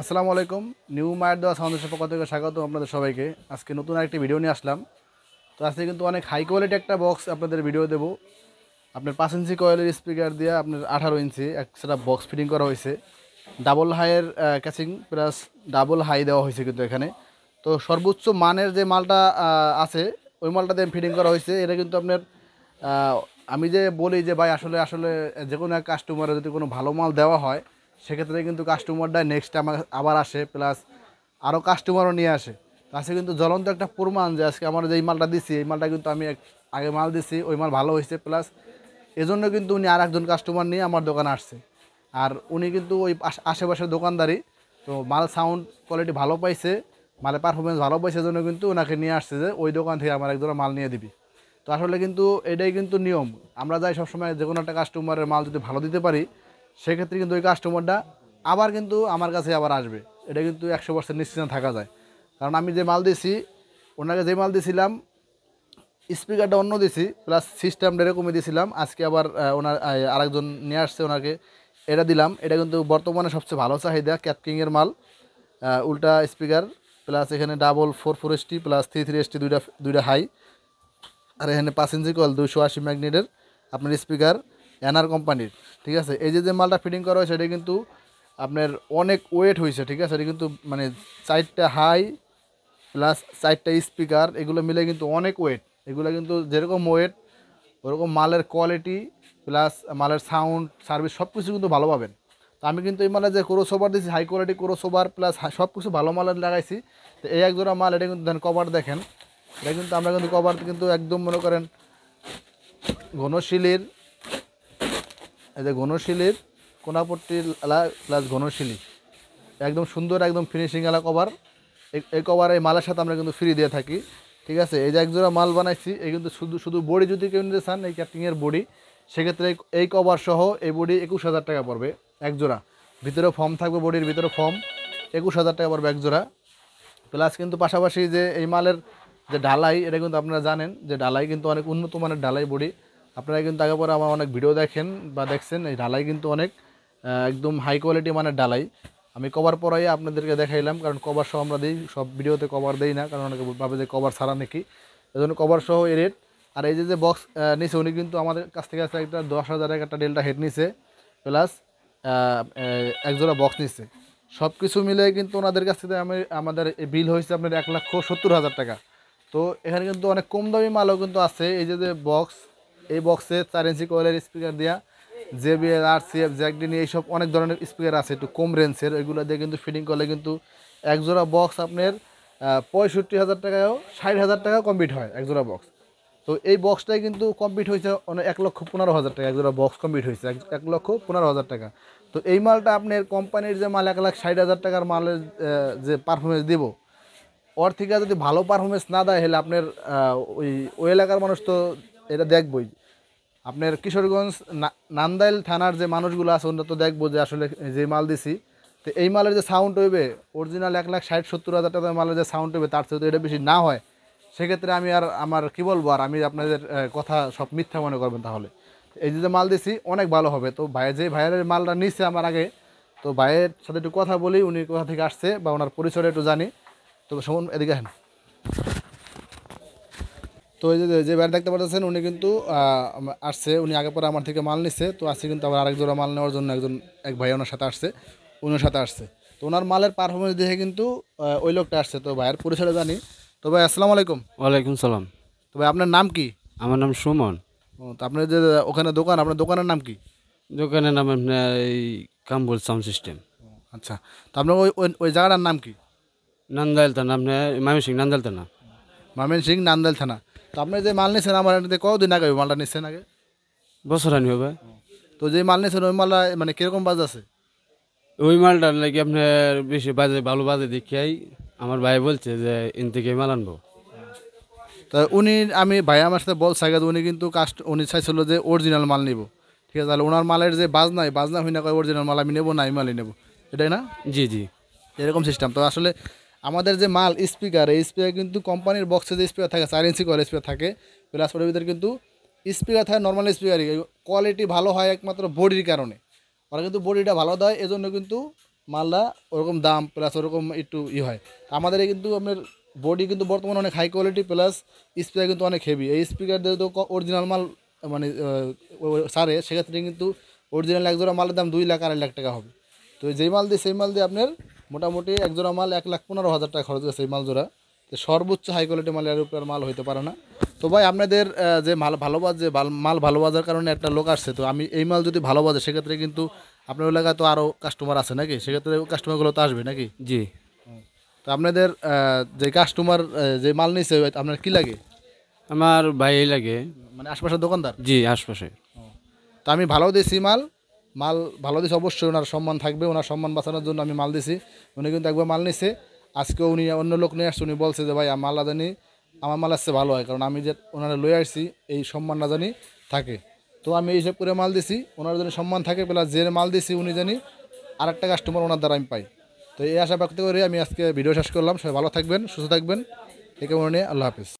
আসসালামু আলাইকুম। নিউ মায়ের দেওয়া সাউন্ডের পক্ষ থেকে স্বাগত আপনাদের সবাইকে। আজকে নতুন আরেকটি ভিডিও নিয়ে আসলাম। তো আজকে কিন্তু অনেক হাই কোয়ালিটি একটা বক্স আপনাদের ভিডিও দেবো। আপনার 5 ইঞ্চি কয়েলের স্পিকার দিয়ে আপনার 18 ইঞ্চি এক সেটা বক্স ফিটিং করা হয়েছে। ডাবল হাইয়ের ক্যাচিং প্লাস ডাবল হাই দেওয়া হয়েছে কিন্তু এখানে। তো সর্বোচ্চ মানের যে মালটা আছে ওই মালটা দিয়ে ফিটিং করা হয়েছে। এটা কিন্তু আপনার আহ, আমি যে বলি যে ভাই আসলে আসলে যে কোনো এক কাস্টমারে যদি কোনো ভালো মাল দেওয়া হয় সেক্ষেত্রে কিন্তু কাস্টমারটা নেক্সট আমার আবার আসে, প্লাস আরও কাস্টমারও নিয়ে আসে। তো আজকে কিন্তু জ্বলন্ত একটা প্রমাণ যে আজকে আমার যে এই মালটা দিছি এই মালটা কিন্তু আমি আগে মাল দিছি, ওই মাল ভালো হয়েছে, প্লাস এজন্য কিন্তু উনি আর একজন কাস্টমার নিয়ে আমার দোকানে আসছে। আর উনি কিন্তু ওই আশেপাশের দোকানদারি, তো মাল সাউন্ড কোয়ালিটি ভালো পাইছে, মালের পারফরমেন্স ভালো পাইছে, এজন্য কিন্তু ওনাকে নিয়ে আসছে যে ওই দোকান থেকে আমার একজোড়া মাল নিয়ে দিবি। তো আসলে কিন্তু এটাই কিন্তু নিয়ম। আমরা যাই সবসময় যে কোনো একটা কাস্টমারের মাল যদি ভালো দিতে পারি সেক্ষেত্রে কিন্তু ওই কাস্টমারটা আবার কিন্তু আমার কাছে আবার আসবে। এটা কিন্তু 100% নিশ্চিন্ত থাকা যায়। কারণ আমি যে মাল দিছি, ওনাকে যে মাল দিছিলাম স্পিকারটা অন্য দিছি, প্লাস সিস্টেমটা এরকমই দিয়েছিলাম। আজকে আবার ওনার আরেকজন নিয়ে আসছে, ওনাকে এটা দিলাম। এটা কিন্তু বর্তমানে সবচেয়ে ভালো চাহিদা ক্যাটকিংয়ের মাল। উল্টা স্পিকার প্লাস এখানে ডাবল 4/4 ST প্লাস 3/3 ST দুইটা দুইটা হাই। আর এখানে 5 ইঞ্চি কয়েল 280 ম্যাগনেটের আপনার স্পিকার এনআর কোম্পানির। ঠিক আছে, এই যে যে মালটা ফিটিং করা হয়েছে এটা কিন্তু আপনার অনেক ওয়েট হয়েছে। ঠিক আছে, এটা কিন্তু মানে 4টা হাই প্লাস 4টা স্পিকার এগুলো মিলে কিন্তু অনেক ওয়েট। এগুলো কিন্তু যেরকম ওয়েট ওরকম মালের কোয়ালিটি প্লাস মালের সাউন্ড সার্ভিস সব কিছু কিন্তু ভালো পাবেন। তো আমি কিন্তু এই মালে যে ক্রসওভার দিয়েছি হাই কোয়ালিটি ক্রসওভার প্লাস সব কিছু ভালো মালের লাগাইছি। তো এই এক জোড়া মাল এটা কিন্তু দেন কভার দেখেন, এটা কিন্তু আমরা কিন্তু কভার কিন্তু একদম মনে করেন ঘনশিলির, এই যে ঘনশিলির কোনাপট্টির এলা প্লাস ঘনশিলি একদম সুন্দর একদম ফিনিশিং এলা কভার। এই কভার এই মালের সাথে আমরা কিন্তু ফ্রি দিয়ে থাকি। ঠিক আছে, এই যে একজোড়া মাল বানাইছি এই কিন্তু শুধু শুধু বডি যদি কেউ নিতে চান এই ক্যাটিংয়ের বডি, সেক্ষেত্রে এই কভার সহ এই বডি 21,000 টাকা পড়বে এক জোড়া। ভিতরে ফর্ম থাকবে, বডির ভিতরে ফর্ম, 21,000 টাকা পড়বে এক জোড়া। প্লাস কিন্তু পাশাপাশি যে এই মালের যে ঢালাই এটা কিন্তু আপনারা জানেন যে ঢালাই কিন্তু অনেক উন্নত মানের ঢালাই বডি। আপনারা কিন্তু আগে পরে আমার অনেক ভিডিও দেখেন বা দেখছেন, এই ঢালাই কিন্তু অনেক একদম হাই কোয়ালিটি মানের ঢালাই। আমি কভার পরাই আপনাদেরকে দেখাইলাম, কারণ কভার সহ আমরা দিই, সব ভিডিওতে কভার দেই না, কারণ অনেকে ভাবে যে কভার ছাড়া নাকি, এই জন্য কভার সহ এই রেট। আর এই যে যে বক্স নিছে উনি কিন্তু আমাদের কাছ থেকে আছে একটা 10,000 একটা ডেল্টা হেড নিছে, প্লাস একজোড়া বক্স নিচ্ছে। সব কিছু মিলে কিন্তু ওনাদের কাছ থেকে আমাদের বিল হয়েছে আপনার 1,70,000 টাকা। তো এখানে কিন্তু অনেক কম দামি মালও কিন্তু আছে। এই যে যে বক্স, এই বক্সে 4 ইঞ্চি কয়েলের স্পিকার দেওয়া JBL RCF জ্যাকডিনি এইসব অনেক ধরনের স্পিকার আছে একটু কম রেঞ্জের, ওইগুলো দিয়ে কিন্তু ফিটিং করলে কিন্তু একজোড়া বক্স আপনার 65,000 টাকায়ও 60,000 টাকা কমপ্লিট হয় একজোড়া বক্স। তো এই বক্সটাই কিন্তু কমপ্লিট হয়েছে 1,15,000 টাকা একজোড়া বক্স কমপ্লিট হয়েছে 1,15,000 টাকা। তো এই মালটা আপনার কোম্পানির যে মাল 1,60,000 টাকার মালের যে পারফরমেন্স দিব, ওর থেকে যদি ভালো পারফরমেন্স না দেয় হলে আপনার ওই ওই এলাকার মানুষ তো এটা দেখবই। আপনার কিশোরগঞ্জ নান্দাইল থানার যে মানুষগুলো আছে ওরা তো দেখবো যে আসলে যে মাল দিছি, তো এই মালের যে সাউন্ড হইবে অরিজিনাল 1,60,70,000 টাকার মালের যে সাউন্ড হইবে তার থেকে এটা বেশি না হয়, সেক্ষেত্রে আমি আর আমার কি বলবো, আর আমি আপনাদের কথা সব মিথ্যা মনে করবেন তাহলে। এই যে মাল দিছি অনেক ভালো হবে। তো যে ভাইয়ের মালটা নিচ্ছে আমার আগে, তো ভাইয়ের সাথে একটু কথা বলি, উনি কোথা থেকে আসছে বা ওনার পরিচয়টা একটু জানি। তো শুনুন, এদিকে আসেন। তো এই যে যে ভাই দেখতে পাচ্ছেন উনি কিন্তু আসছে, উনি আগে পরে আমার থেকে মাল নিচ্ছে। তো আজকে কিন্তু আবার আরেক জোড়া মাল নেওয়ার জন্য এক ভাই ওনার সাথে আসছে, উনার সাথে আসছে। তো ওনার মালের পারফরমেন্স দেখে কিন্তু ওই লোকটা আসছে। তো ভাইয়ের পরিচয়টা জানি। তো ভাই আসসালামু আলাইকুম। ওয়ালাইকুম সালাম। তো ভাই আপনার নাম কি? আমার নাম সুমন। ও, তো আপনার যে ওখানে দোকান, আপনার দোকানের নাম কি? দোকানের নাম আপনার এই কাম্বল সাউন্ড সিস্টেম। আচ্ছা, তো আপনার ওই ওই ওই জায়গাটার নাম কি? নান্দাইল থানা, আপনার ময়মনসিংহ নান্দাইল থানা। ময়মনসিংহ নান্দাইল থানা। তো আপনি যে মাল নিচ্ছেন আমার এটাতে কতদিন আগে ওই মালটা নিচ্ছেন আগে? বছর আনি হবে। তো যে মাল নিচ্ছেন ওই মালটা মানে কিরকম বাজ আছে? ওই মালটার লাগে আপনার বেশি বাজে, ভালো বাজে দেখিয়াই আমার ভাই বলছে যে ইন থেকে মাল আনবো। তা আমি ভাই আমার সাথে বলছে আগে উনি কিন্তু উনি চাইছিল যে অরিজিনাল মাল নিব। ঠিক আছে, তাহলে ওনার মালের যে বাজনা হই না কয় অরিজিনাল মাল আমি নেবো না, আমি মালই নেবো, এটাই না? জি জি। এরকম সিস্টেম। তো আসলে আমাদের যে মাল স্পিকার, এই স্পিকার কিন্তু কোম্পানির বক্সে যে স্পিকার থাকে 4 ইঞ্চি করে স্পিকার থাকে, প্লাস ওটার ভিতরে কিন্তু স্পিকার থাকে নর্মাল স্পিকারই, কোয়ালিটি ভালো হয় একমাত্র বডির কারণে। ওরা কিন্তু বডিটা ভালো দেয়, এজন্য কিন্তু মালটা ওরকম দাম প্লাস ওরকম একটু হয়। আমাদের কিন্তু আপনার বডি কিন্তু বর্তমানে অনেক হাই কোয়ালিটি প্লাস স্পিকার কিন্তু অনেক হেভি। এই স্পিকার দিয়ে তো অরিজিনাল মাল মানে সারে, সেক্ষেত্রে কিন্তু অরিজিনাল এক জোড়া মালের দাম 2 লাখ 2.5 লাখ টাকা হবে। তো যেই মাল দিয়ে সেই মাল দিয়ে আপনার মোটামুটি এক জোড়া মাল 1,15,000 টাকা খরচ হয়েছে এই মাল জোড়া। তো সর্বোচ্চ হাই কোয়ালিটি মালের উপর মাল হইতে পারে না। তো ভাই আপনাদের যে মাল ভালো বাজে মাল ভালো বাজার কারণে একটা লোক আসছে, তো আমি এই মাল যদি ভালো বাজে সেক্ষেত্রে কিন্তু আপনার এলাকায় তো আরও কাস্টমার আছে নাকি, সেক্ষেত্রে কাস্টমারগুলো তো আসবে নাকি? জি। তো আপনাদের যে কাস্টমার যে মাল নিচ্ছে আপনার কি লাগে? আমার ভাই লাগে। মানে আশপাশের দোকানদার? জি, আশপাশে। তো আমি ভালো দিয়েছি মাল ভালো দিয়েছি, অবশ্যই ওনার সম্মান থাকবে, ওনার সম্মান বাঁচানোর জন্য আমি মাল দিছি। উনি কিন্তু একবার মাল নিছে, আজকে উনি অন্য লোক নিয়ে আসছে, উনি বলছে যে ভাই মাল না জানি আমার মাল আসছে ভালো হয়, কারণ আমি যে ওনারা লয়ে আসছি এই সম্মান না জানি থাকে। তো আমি এই হিসাব করে মাল দিছি, ওনার জন্য সম্মান থাকে, প্লাস যে মাল দিছি উনি জানি আরেকটা কাস্টমার ওনার দ্বারা আমি পাই। তো এই আশা ব্যক্ত করে আমি আজকে ভিডিও শেষ করলাম। সবাই ভালো থাকবেন, সুস্থ থাকবেন, একে মনে নিয়ে আল্লাহ হাফিজ।